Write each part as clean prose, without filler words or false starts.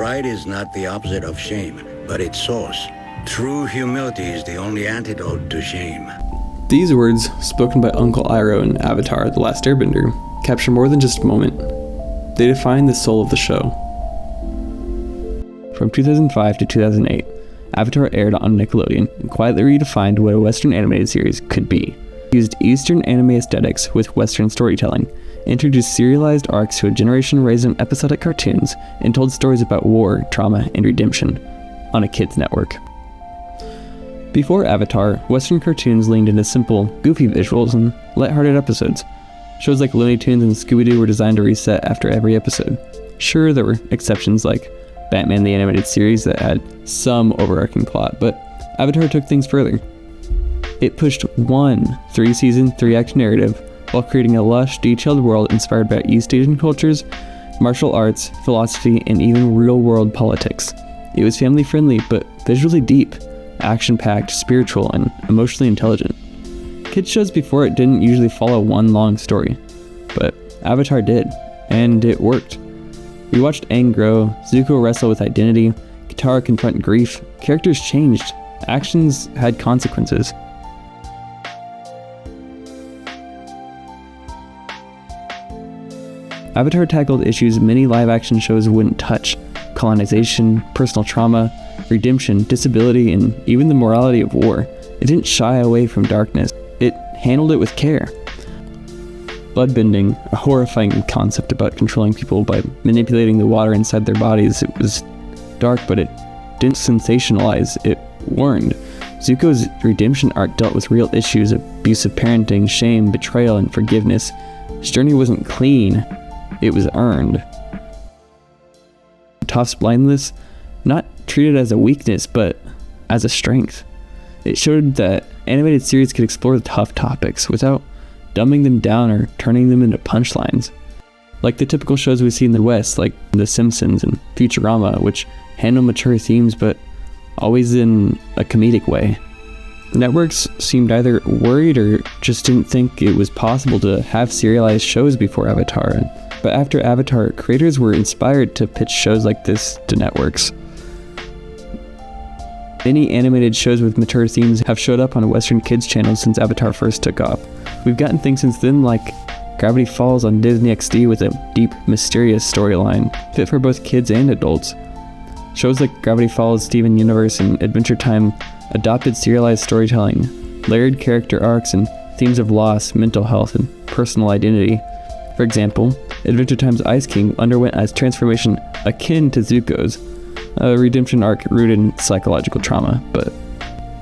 Pride is not the opposite of shame, but its source. True humility is the only antidote to shame. These words, spoken by Uncle Iroh in Avatar: The Last Airbender, capture more than just a moment. They define the soul of the show. From 2005 to 2008, Avatar aired on Nickelodeon and quietly redefined what a Western animated series could be. It used Eastern anime aesthetics with Western storytelling, introduced serialized arcs to a generation raised on episodic cartoons, and told stories about war, trauma, and redemption on a kids' network. Before Avatar, Western cartoons leaned into simple, goofy visuals and lighthearted episodes. Shows like Looney Tunes and Scooby-Doo were designed to reset after every episode. Sure, there were exceptions like Batman the Animated Series that had some overarching plot, but Avatar took things further. It pushed one 3-season, 3-act narrative while creating a lush, detailed world inspired by East Asian cultures, martial arts, philosophy, and even real-world politics. It was family-friendly, but visually deep, action-packed, spiritual, and emotionally intelligent. Kids shows before it didn't usually follow one long story, but Avatar did, and it worked. We watched Aang grow, Zuko wrestle with identity, Katara confront grief, characters changed, actions had consequences. Avatar tackled issues many live-action shows wouldn't touch: colonization, personal trauma, redemption, disability, and even the morality of war. It didn't shy away from darkness. It handled it with care. Bloodbending, a horrifying concept about controlling people by manipulating the water inside their bodies. It was dark, but it didn't sensationalize, it warned. Zuko's redemption arc dealt with real issues: abusive parenting, shame, betrayal, and forgiveness. His journey wasn't clean, it was earned. Toph's blindness, not treated as a weakness, but as a strength. It showed that animated series could explore tough topics without dumbing them down or turning them into punchlines. Like the typical shows we see in the West, like The Simpsons and Futurama, which handle mature themes but always in a comedic way. Networks seemed either worried or just didn't think it was possible to have serialized shows before Avatar. But after Avatar, creators were inspired to pitch shows like this to networks. Many animated shows with mature themes have showed up on Western kids channels since Avatar first took off. We've gotten things since then like Gravity Falls on Disney XD with a deep, mysterious storyline, fit for both kids and adults. Shows like Gravity Falls, Steven Universe, and Adventure Time adopted serialized storytelling, layered character arcs, and themes of loss, mental health, and personal identity. For example, Adventure Time's Ice King underwent a transformation akin to Zuko's, a redemption arc rooted in psychological trauma, but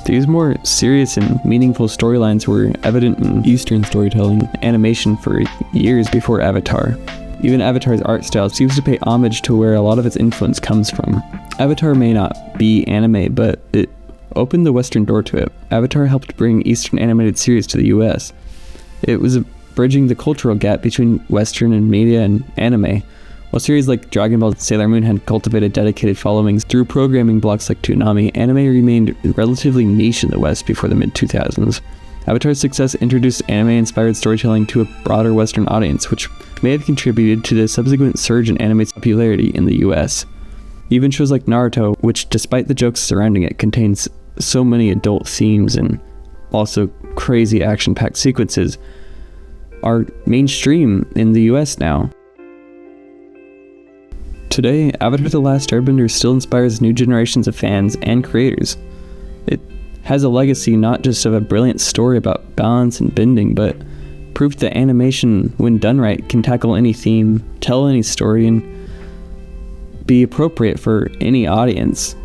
these more serious and meaningful storylines were evident in Eastern storytelling animation for years before Avatar. Even Avatar's art style seems to pay homage to where a lot of its influence comes from. Avatar may not be anime, but it opened the Western door to it. Avatar helped bring Eastern animated series to the US. It was bridging the cultural gap between Western and media and anime. While series like Dragon Ball and Sailor Moon had cultivated dedicated followings through programming blocks like Toonami, anime remained relatively niche in the West before the mid-2000s. Avatar's success introduced anime-inspired storytelling to a broader Western audience, which may have contributed to the subsequent surge in anime's popularity in the US. Even shows like Naruto, which despite the jokes surrounding it, contains so many adult themes and also crazy action-packed sequences, are mainstream in the US now. Today, Avatar: The Last Airbender still inspires new generations of fans and creators. It has a legacy not just of a brilliant story about balance and bending, but proof that animation, when done right, can tackle any theme, tell any story, and be appropriate for any audience.